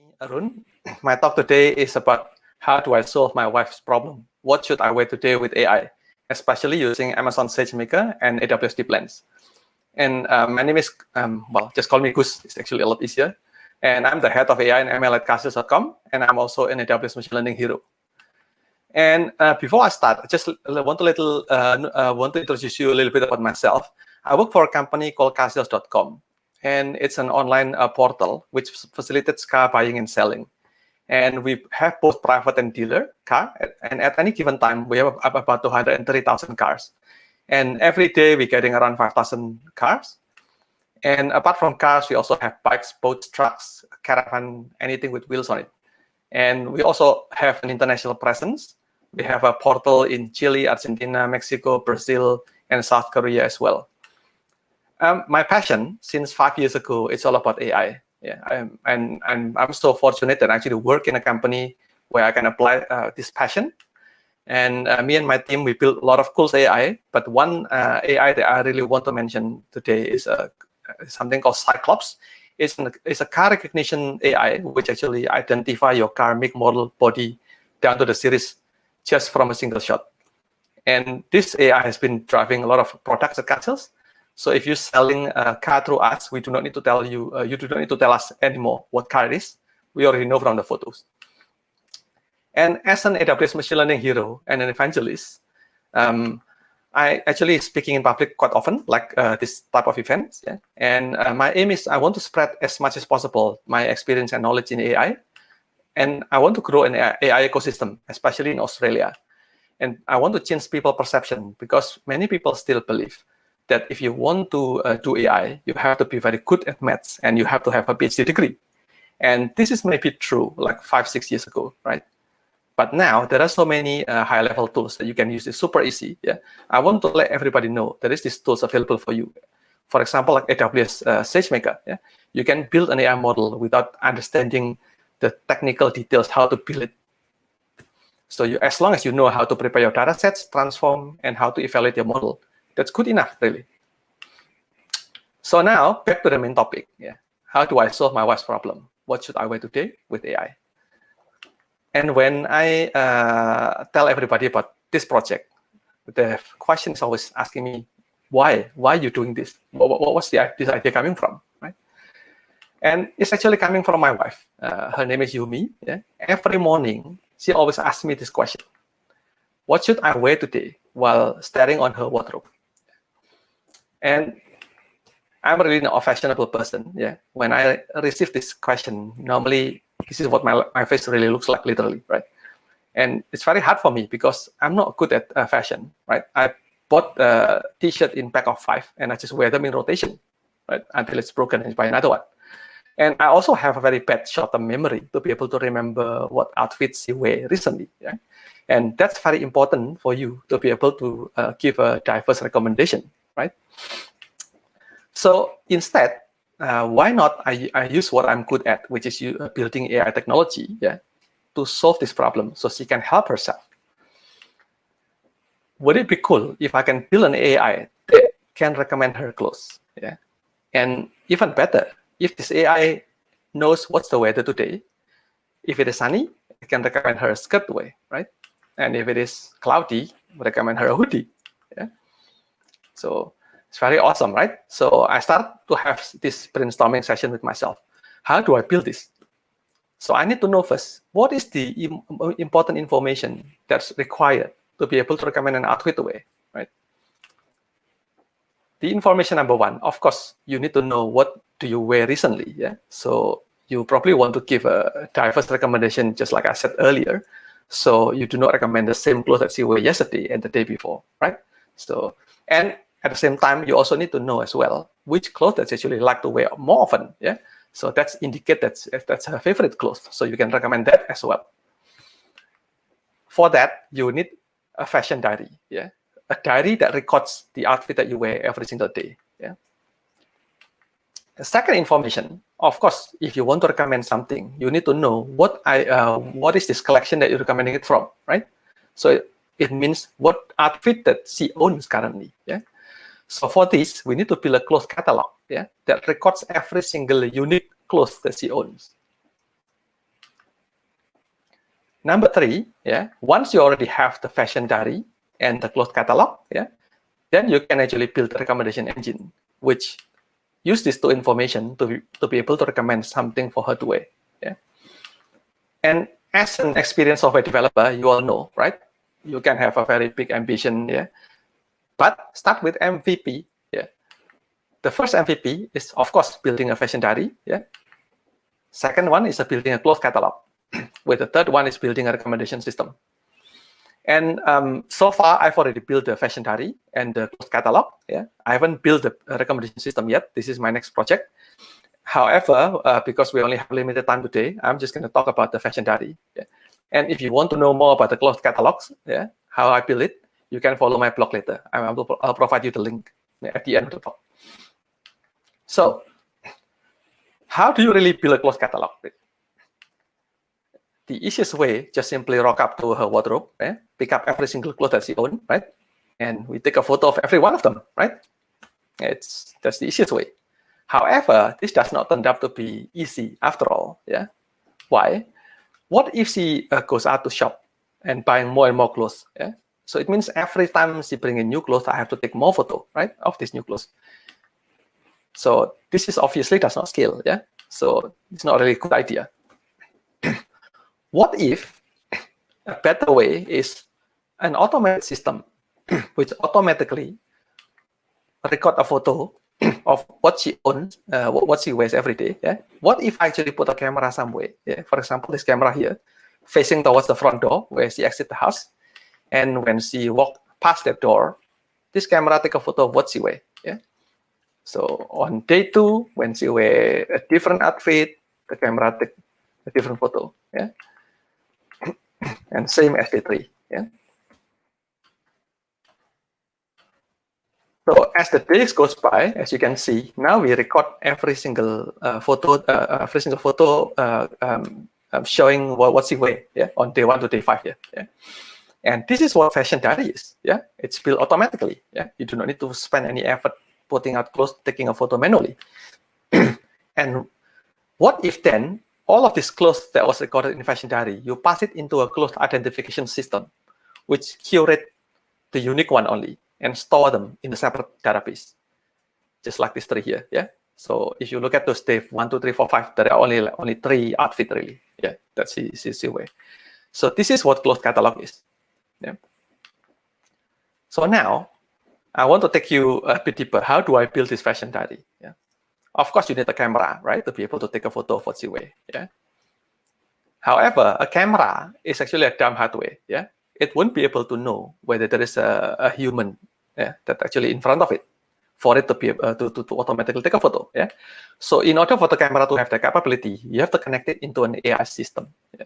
me, Arun. My talk today is about how do I solve my wife's problem? What should I wear today with AI, especially using Amazon SageMaker and AWS Deep Lens. And my name is, just call me Gus. It's actually a lot easier. And I'm the head of AI and ML at Casius.com, and I'm also an AWS Machine Learning hero. And before I start, I just want to introduce you a little bit about myself. I work for a company called Casius.com, and it's an online portal which facilitates car buying and selling. And we have both private and dealer car, and at any given time, we have about 230,000 cars. And every day, we're getting around 5,000 cars. And apart from cars, we also have bikes, boats, trucks, caravan, anything with wheels on it. And we also have an international presence. We have a portal in Chile, Argentina, Mexico, Brazil, and South Korea as well. My passion since 5 years ago, it's all about AI. Yeah, I'm so fortunate that I actually work in a company where I can apply this passion. And me and my team, we built a lot of cool AI. But one AI that I really want to mention today is something called Cyclops. It's a car recognition AI, which actually identify your car make, model, body down to the series just from a single shot. And this AI has been driving a lot of products at Casius. So if you're selling a car through us, we do not need to tell you, you do not need to tell us anymore what car it is. We already know from the photos. And as an AWS Machine Learning hero and an evangelist, I actually speaking in public quite often, like this type of events. Yeah? And my aim is I want to spread as much as possible my experience and knowledge in AI. And I want to grow an AI ecosystem, especially in Australia. And I want to change people's perception because many people still believe that if you want to do AI, you have to be very good at maths and you have to have a PhD degree. And this is maybe true like 5-6 years ago, right? But now there are so many high-level tools that you can use. It's super easy. Yeah, I want to let everybody know there is these tools available for you. For example, like AWS SageMaker. Yeah, you can build an AI model without understanding the technical details how to build it. So as long as you know how to prepare your data sets, transform, and how to evaluate your model, that's good enough, really. So now, back to the main topic. Yeah, how do I solve my wife's problem? What should I wear today with AI? And when I tell everybody about this project, the question is always asking me, why? Why are you doing this? What's this idea coming from, right? And it's actually coming from my wife. Her name is Yumi. Yeah? Every morning, she always asks me this question. What should I wear today while staring on her wardrobe? And I'm really not a fashionable person. Yeah. When I receive this question, normally this is what my face really looks like, literally, right? And it's very hard for me because I'm not good at fashion, right? I bought a T-shirt in pack of 5 and I just wear them in rotation, right? Until it's broken and buy another one. And I also have a very bad short-term memory to be able to remember what outfits you wear recently. Yeah? And that's very important for you to be able to give a diverse recommendation, right? So instead, why not I use what I'm good at, which is building AI technology, yeah, to solve this problem so she can help herself. Would it be cool if I can build an AI that can recommend her clothes? Yeah, and even better, if this AI knows what's the weather today, if it is sunny, it can recommend her a skirt to wear, right? And if it is cloudy, recommend her a hoodie. Yeah, so it's very awesome, right? So I start to have this brainstorming session with myself. How do I build this? So I need to know first, what is the important information that's required to be able to recommend an outfit to wear, right? The information number one, of course, you need to know what do you wear recently, yeah? So you probably want to give a diverse recommendation, just like I said earlier. So you do not recommend the same clothes that you wear yesterday and the day before, right? So, and at the same time, you also need to know as well which clothes that you actually like to wear more often. Yeah, so that's indicate that's her favorite clothes. So you can recommend that as well. For that, you need a fashion diary. Yeah, a diary that records the outfit that you wear every single day. Yeah. The second information, of course, if you want to recommend something, you need to know what is this collection that you're recommending it from, right? So it means what outfit that she owns currently. Yeah. So for this, we need to build a clothes catalog, yeah, that records every single unique clothes that she owns. Number 3, yeah, once you already have the fashion diary and the clothes catalog, yeah, then you can actually build a recommendation engine, which use these two information to be able to recommend something for her to wear. Yeah. And as an experienced software developer, you all know, right? You can have a very big ambition, yeah. But start with MVP, yeah. The first MVP is, of course, building a fashion diary, yeah. Second one is building a clothes catalog. With the third one is building a recommendation system. And so far, I've already built the fashion diary and the clothes catalog. Yeah, I haven't built the recommendation system yet. This is my next project. However, because we only have limited time today, I'm just going to talk about the fashion diary. Yeah. And if you want to know more about the clothes catalogs, yeah, how I build it, you can follow my blog later. I'll provide you the link at the end of the talk. So, how do you really build a clothes catalog? The easiest way, just simply rock up to her wardrobe, right? Pick up every single clothes that she owns, right? And we take a photo of every one of them, right? That's the easiest way. However, this does not turn out to be easy after all, yeah? Why? What if she goes out to shop and buying more and more clothes, yeah? So it means every time she brings in new clothes, I have to take more photo, right, of these new clothes. So this is obviously does not scale, yeah? So it's not really a good idea. What if a better way is an automated system which automatically record a photo of what she owns, what she wears every day. Yeah. What if I actually put a camera somewhere? Yeah. For example, this camera here, facing towards the front door where she exits the house, and when she walks past that door, this camera take a photo of what she wears. Yeah. So on day 2, when she wear a different outfit, the camera take a different photo. Yeah. And same as day 3. Yeah. So as the days goes by, as you can see, now we record every single photo, showing what she wear, yeah, on day 1 to day 5 here. Yeah. And this is what fashion diary is. Yeah, it's built automatically. Yeah, you do not need to spend any effort putting out clothes, taking a photo manually. And what if then all of these clothes that was recorded in fashion diary, you pass it into a clothes identification system, which curate the unique one only and store them in a separate database, just like this tree here. Yeah. So if you look at those day 1, 2, 3, 4, 5, there are only 3 outfits really. Yeah, that's the way. So this is what clothes catalog is. Yeah. So now I want to take you a bit deeper. How do I build this fashion diary? Yeah. Of course, you need a camera, right, to be able to take a photo of what you wear. Yeah. However, a camera is actually a dumb hardware. Yeah. It won't be able to know whether there is a human, yeah, that's actually in front of it for it to be to automatically take a photo. Yeah. So in order for the camera to have the capability, you have to connect it into an AI system. Yeah.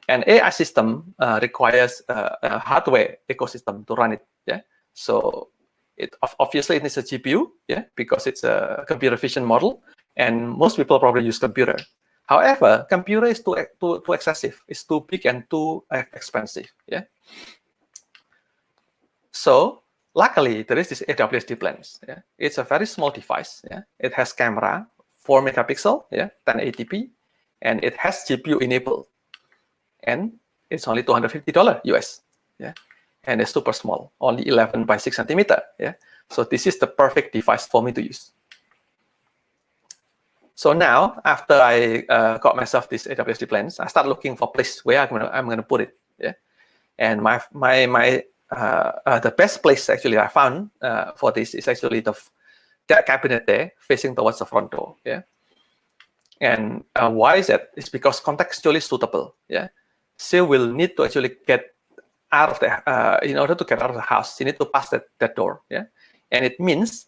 An AI system requires a hardware ecosystem to run it. Yeah. So obviously it needs a GPU. Yeah, because it's a computer vision model, and most people probably use computer. However, computer is too excessive. It's too big and too expensive. Yeah. So luckily, there is this AWS Deep Lens. Yeah. It's a very small device. Yeah. It has camera, 4 megapixel, yeah, 1080p, and it has GPU enabled. And it's only $250 US. Yeah. And it's super small, only 11 by 6 centimeter. Yeah. So this is the perfect device for me to use. So now, after I got myself this AWS Deep Lens, I start looking for a place where I'm gonna put it. Yeah. And the best place actually I found for this is actually that cabinet there facing towards the front door. Yeah. And why is that? It's because contextually suitable. Yeah. She will need to actually get out of the in order to get out of the house, she need to pass that door. Yeah. And it means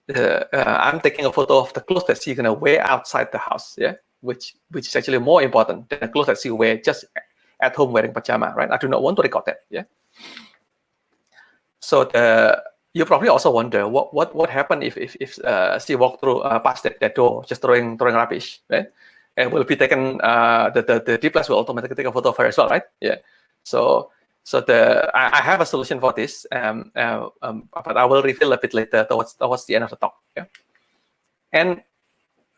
I'm taking a photo of the clothes that she's gonna wear outside the house. Yeah. Which is actually more important than the clothes that she wear just at home wearing pajama, right? I do not want to record that. Yeah. So you probably also wonder what happened if she walked through past that door just throwing rubbish, right? And will be taken the Deep Lens will automatically take a photo of her as well, right? Yeah. So I have a solution for this, but I will reveal a bit later towards the end of the talk. Yeah. And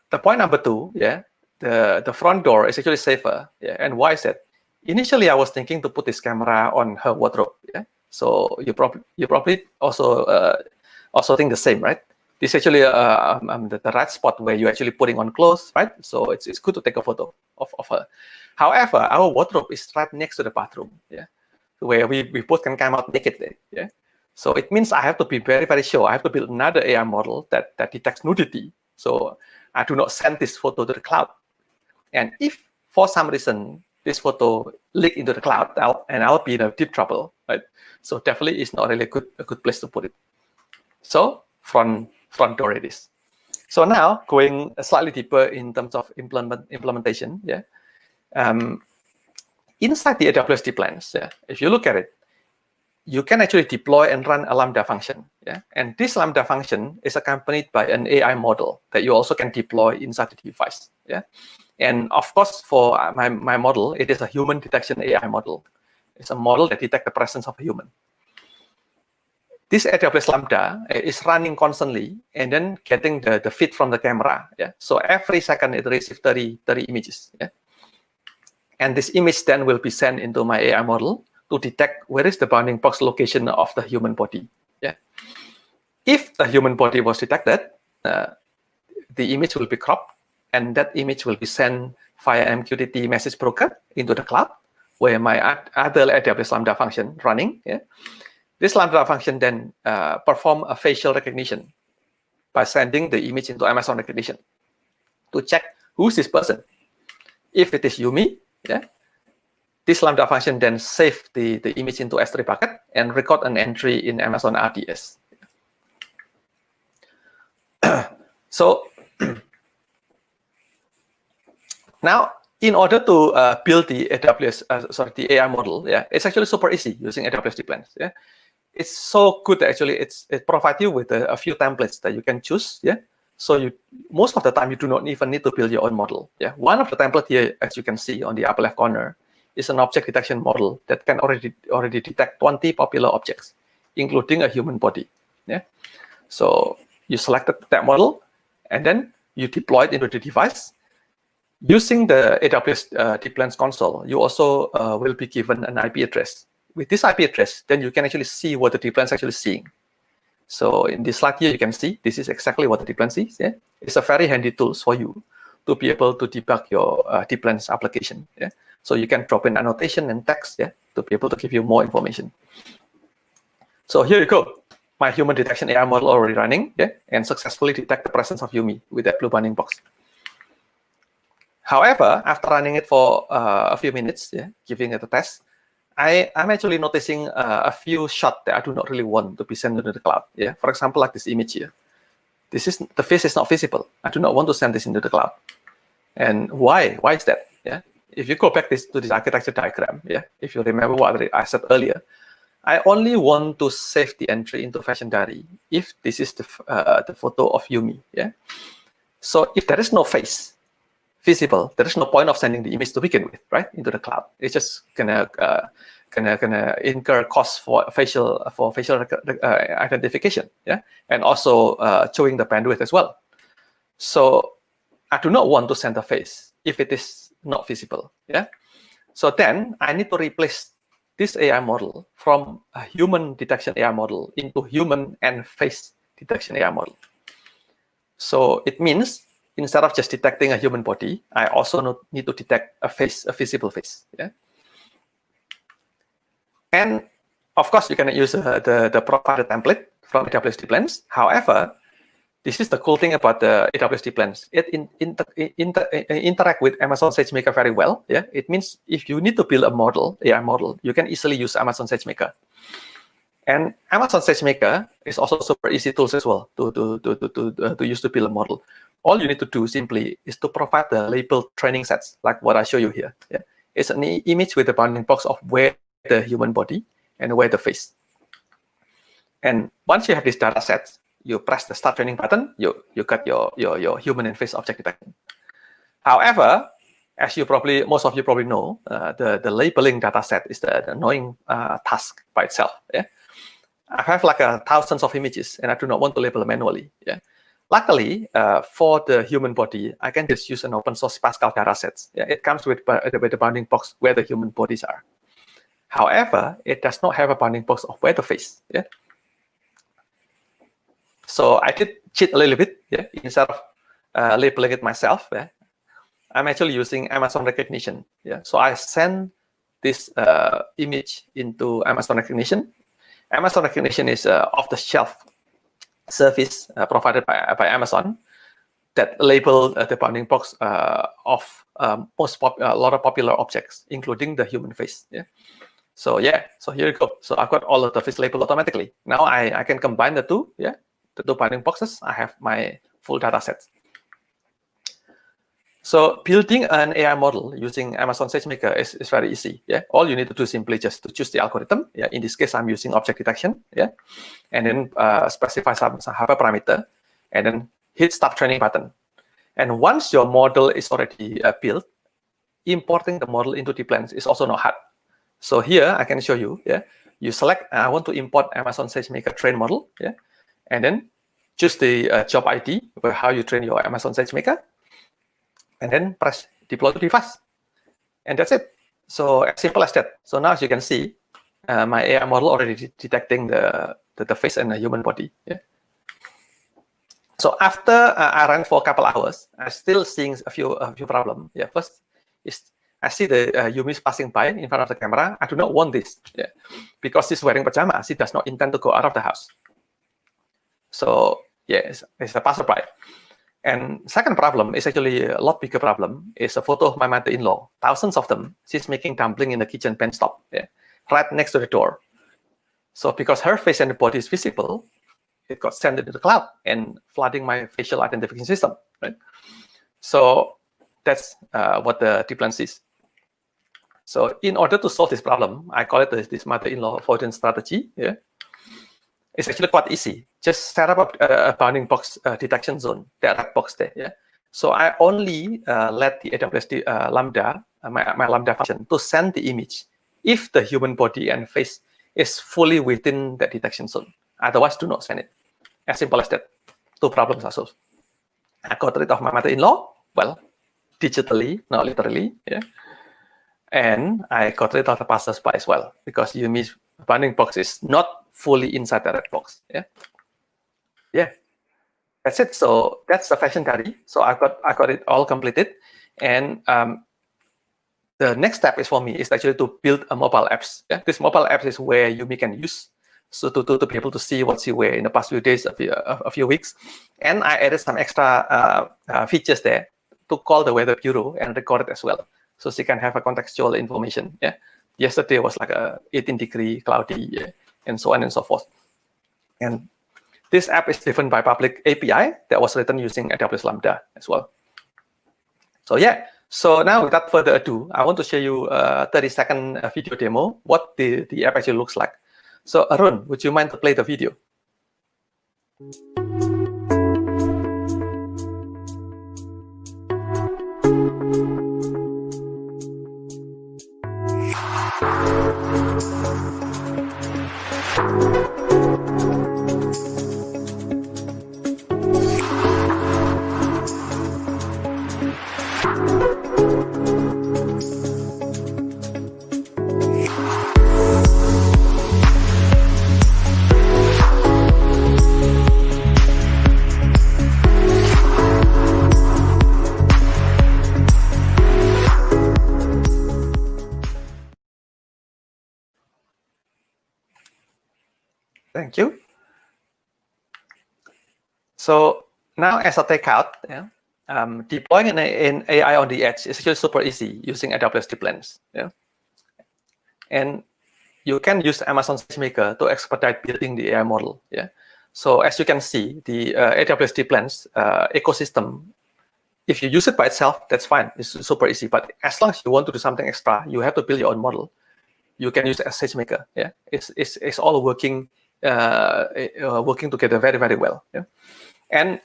the point number 2, yeah, the front door is actually safer. Yeah. And why is that? initially I was thinking to put this camera on her wardrobe. Yeah. So you probably also think the same, right? This is actually the right spot where you're actually putting on clothes, right? So it's good to take a photo of her. However, our wardrobe is right next to the bathroom, yeah, where we both can come out naked there, yeah. So it means I have to be very, very sure. I have to build another AI model that detects nudity. So I do not send this photo to the cloud. And if for some reason this photo leak into the cloud, I'll be in deep trouble, right? So definitely it's not really a good place to put it. So front door it is. So now going slightly deeper in terms of implementation, yeah. Inside the AWS Dplens, yeah, if you look at it, you can actually deploy and run a Lambda function, yeah. And this Lambda function is accompanied by an AI model that you also can deploy inside the device, yeah. And of course, for my model, it is a human detection AI model. It's a model that detects the presence of a human. This AWS Lambda is running constantly and then getting the feed from the camera. Yeah. So every second it receives 30 images. Yeah. And this image then will be sent into my AI model to detect where is the bounding box location of the human body. Yeah. If the human body was detected, the image will be cropped and that image will be sent via MQTT message broker into the cloud where my other AWS Lambda function running. Yeah. This Lambda function then perform a facial recognition by sending the image into Amazon Recognition to check who's this person. If it is Yumi, yeah, this Lambda function then save the image into S3 bucket and record an entry in Amazon RDS. So now, in order to build the the AI model, yeah, it's actually super easy using AWS Dplens. Yeah. It's so good that actually it provides you with a few templates that you can choose. Yeah. So most of the time you do not even need to build your own model. Yeah. One of the templates here, as you can see on the upper left corner, is an object detection model that can already detect 20 popular objects, including a human body. Yeah. So you selected that model, and then you deploy it into the device. Using the AWS Dplens console, you also will be given an IP address. With this IP address, then you can actually see what the Dplens actually seeing. So in this slide here, you can see this is exactly what the Dplens is. Yeah? It's a very handy tool for you to be able to debug your Dplens application. Yeah? So you can drop in annotation and text, yeah, to be able to give you more information. So here you go. My human detection AI model already running, yeah, and successfully detect the presence of Yumi with that blue bounding box. However, after running it for a few minutes, yeah, giving it a test, I'm actually noticing a few shots that I do not really want to be sent into the cloud. Yeah, for example, like this image here. The face is not visible. I do not want to send this into the cloud. And why? Why is that? Yeah. If you go back to this architecture diagram, yeah, if you remember what I said earlier, I only want to save the entry into Fashion Diary if this is the photo of Yumi. Yeah. So if there is no face visible, there is no point of sending the image to begin with, right, into the cloud. It's just gonna incur costs for facial identification, yeah, and also showing the bandwidth as well. So I do not want to send a face if it is not visible, yeah. So then I need to replace this AI model from a human detection AI model into human and face detection AI model. So it means instead of just detecting a human body, I also need to detect a face, a visible face. Yeah. And of course, you can use the provided template from AWS Dplens. However, this is the cool thing about the AWS Dplens. It interact with Amazon SageMaker very well. Yeah. It means if you need to build a model, AI model, you can easily use Amazon SageMaker. And Amazon SageMaker is also super easy tools as well to use to build a model. All you need to do simply is to provide the labeled training sets, like what I show you here. Yeah. It's an image with a bounding box of where the human body and where the face. And once you have this data set, you press the start training button, you got your human and face object detection. However, as most of you probably know, the labeling data set is the annoying task by itself. Yeah. I have like thousands of images and I do not want to label them manually. Yeah. Luckily, for the human body, I can just use an open source Pascal dataset. Yeah, it comes with the bounding box where the human bodies are. However, it does not have a bounding box of where the face. Yeah. So I did cheat a little bit. Yeah, instead of labeling it myself, yeah, I'm actually using Amazon Recognition. Yeah, so I send this image into Amazon Recognition. Amazon Recognition is off-the-shelf service provided by Amazon that label the bounding box of a lot of popular objects, including the human face. Yeah. So yeah, so here you go. So I've got all of the face labeled automatically. Now I can combine the two. Yeah, the two bounding boxes. I have my full data set. So building an AI model using Amazon SageMaker is very easy. Yeah, all you need to do is simply just to choose the algorithm. Yeah, in this case, I'm using object detection. Yeah, and then specify some hyperparameter, and then hit start training button. And once your model is already built, importing the model into DeepLens is also not hard. So here I can show you. Yeah, you select I want to import Amazon SageMaker train model. Yeah, and then choose the job ID where how you train your Amazon SageMaker. And then press deploy to device. And that's it. So as simple as that. So now as you can see, my AI model already detecting the face and the human body. Yeah. So after I ran for a couple hours, I'm still seeing a few problems. Yeah. First is I see the Yumi passing by in front of the camera. I do not want this. Yeah. Because she's wearing pajamas. She does not intend to go out of the house. So yeah, it's a passerby. And second problem is actually a lot bigger problem. It's a photo of my mother-in-law, thousands of them. She's making dumpling in the kitchen bench top, yeah, right next to the door. So because her face and the body is visible, it got sent into the cloud and flooding my facial identification system, right? So that's what the DeepLens is. So in order to solve this problem, I call it this mother-in-law avoidance strategy, yeah. It's actually quite easy. Just set up a bounding box detection zone, that box there. Yeah. So I only let the AWS Lambda, my Lambda function, to send the image if the human body and face is fully within that detection zone. Otherwise, do not send it. As simple as that. Two problems are solved. I got rid of my mother-in-law, well, digitally, not literally. Yeah. And I got rid of the passersby as well, because Yumi's bounding box is not fully inside the red box. Yeah, yeah, that's it. So that's the fashion diary. So I got it all completed, and the next step is for me is actually to build a mobile apps. Yeah, this mobile apps is where Yumi can use so to be able to see what she wear in the past few days, a few weeks, and I added some extra features there to call the weather bureau and record it as well, so she can have a contextual information. Yeah, yesterday was like a 18-degree cloudy. Yeah. And so on and so forth. And this app is driven by public API that was written using AWS Lambda as well. So yeah, so now without further ado, I want to show you a 30-second video demo, what the app actually looks like. So Arun, would you mind to play the video? Thank you. So now as a takeout, yeah, deploying an AI on the edge is actually super easy using AWS DeepLens. Yeah, and you can use Amazon SageMaker to expedite building the AI model. Yeah, so as you can see, the AWS DeepLens ecosystem, if you use it by itself, that's fine. It's super easy. But as long as you want to do something extra, you have to build your own model. You can use it as SageMaker. Yeah, it's all working together very, very well. Yeah, and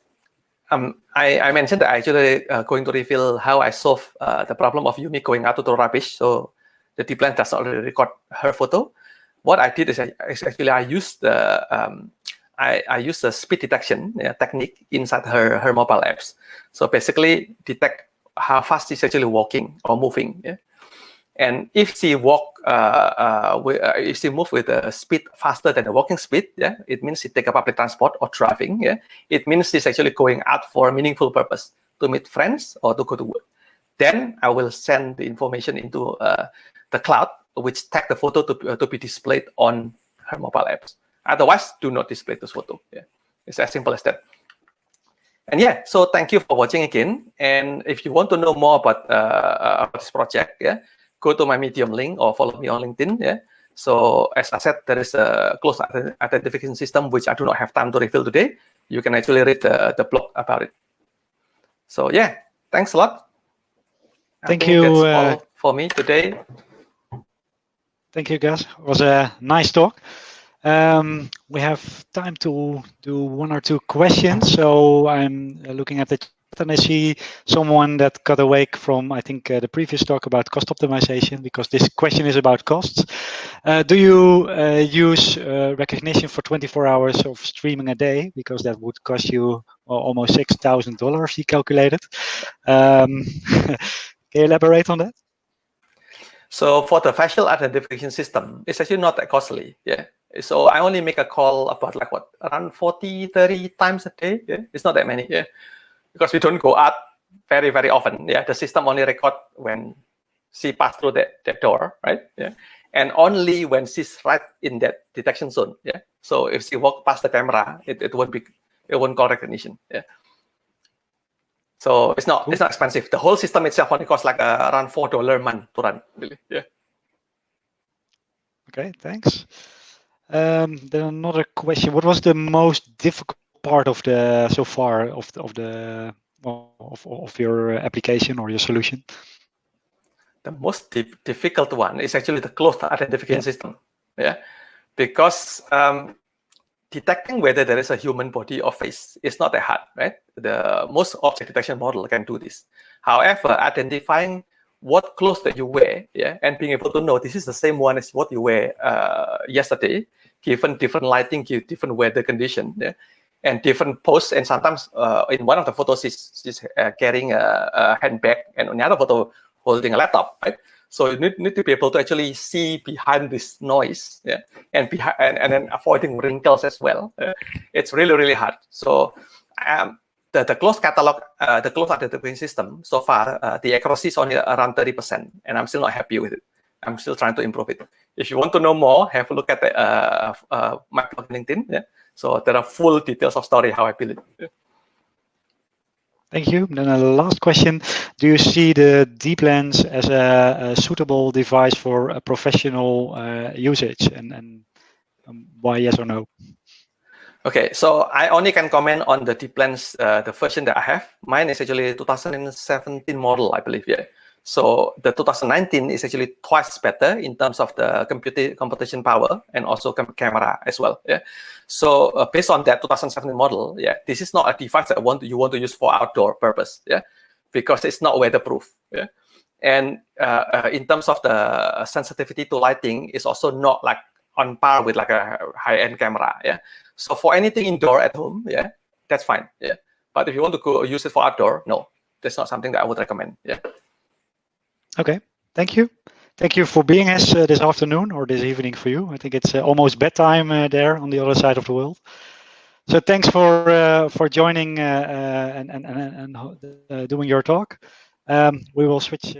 I mentioned that I actually going to reveal how I solve the problem of Yumi going out to throw rubbish. So the DeepLens does not really record her photo. What I did is actually I used the I use a speed detection technique inside her mobile apps. So basically detect how fast she's actually walking or moving. Yeah? And if she if she move with a speed faster than the walking speed, yeah, it means she take a public transport or driving. Yeah, it means she's actually going out for a meaningful purpose to meet friends or to go to work. Then I will send the information into the cloud, which tag the photo to be displayed on her mobile apps. Otherwise, do not display this photo. Yeah, it's as simple as that. And yeah, so thank you for watching again. And if you want to know more about this project, yeah, go to my Medium link or follow me on LinkedIn. Yeah. So as I said, there is a close identification system which I do not have time to reveal today. You can actually read the blog about it. So yeah, thanks a lot. Thank you. That's all for me today. Thank you, Gus. It was a nice talk. We have time to do one or two questions. So I'm looking at the chat and I see someone that got awake from, I think, the previous talk about cost optimization, because this question is about costs. Do you use recognition for 24 hours of streaming a day? Because that would cost you almost $6,000, he calculated. Can you elaborate on that? So for the facial identification system, it's actually not that costly. Yeah. So I only make a call about like what, around 40, 30 times a day. Yeah. It's not that many. Yeah. Because we don't go out very, very often. Yeah. The system only record when she passed through that door, right? Yeah. And only when she's right in that detection zone. Yeah. So if she walk past the camera, it won't call recognition. Yeah. So it's not expensive. The whole system itself only costs like around $4 a month to run. Really. Yeah. Okay, thanks. Then another question: what was the most difficult part of the so far of your application or your solution? The most difficult one is actually the closed identification system. Yeah, because detecting whether there is a human body or face is not that hard, right? The most object detection model can do this. However, identifying what clothes that you wear, yeah, and being able to know this is the same one as what you wear yesterday, given different lighting, different weather condition, yeah, and different pose. And sometimes in one of the photos, she's carrying a handbag, and on the other photo, holding a laptop, right? So you need to be able to actually see behind this noise, yeah, and then avoiding wrinkles as well. It's really, really hard. So the closed catalog, the closed identification system, so far, the accuracy is only around 30%, and I'm still not happy with it. I'm still trying to improve it. If you want to know more, have a look at my blog LinkedIn. Yeah? So there are full details of story how I build it. Yeah. Thank you. Then a last question: do you see the deep lens as a suitable device for a professional usage, and why yes or no? Okay, so I only can comment on the deep lens, the version that I have. Mine is actually 2017 model, I believe. Yeah. So the 2019 is actually twice better in terms of the computation power and also camera as well. Yeah. So based on that 2017 model, yeah, this is not a device that you want to use for outdoor purpose. Yeah, because it's not weatherproof. Yeah. And in terms of the sensitivity to lighting, is also not like on par with like a high-end camera. Yeah. So for anything indoor at home, yeah, that's fine. Yeah. But if you want to go use it for outdoor, no, that's not something that I would recommend. Yeah. Okay, thank you. Thank you for being us this afternoon or this evening for you. I think it's almost bedtime there on the other side of the world. So thanks for joining and doing your talk. We will switch.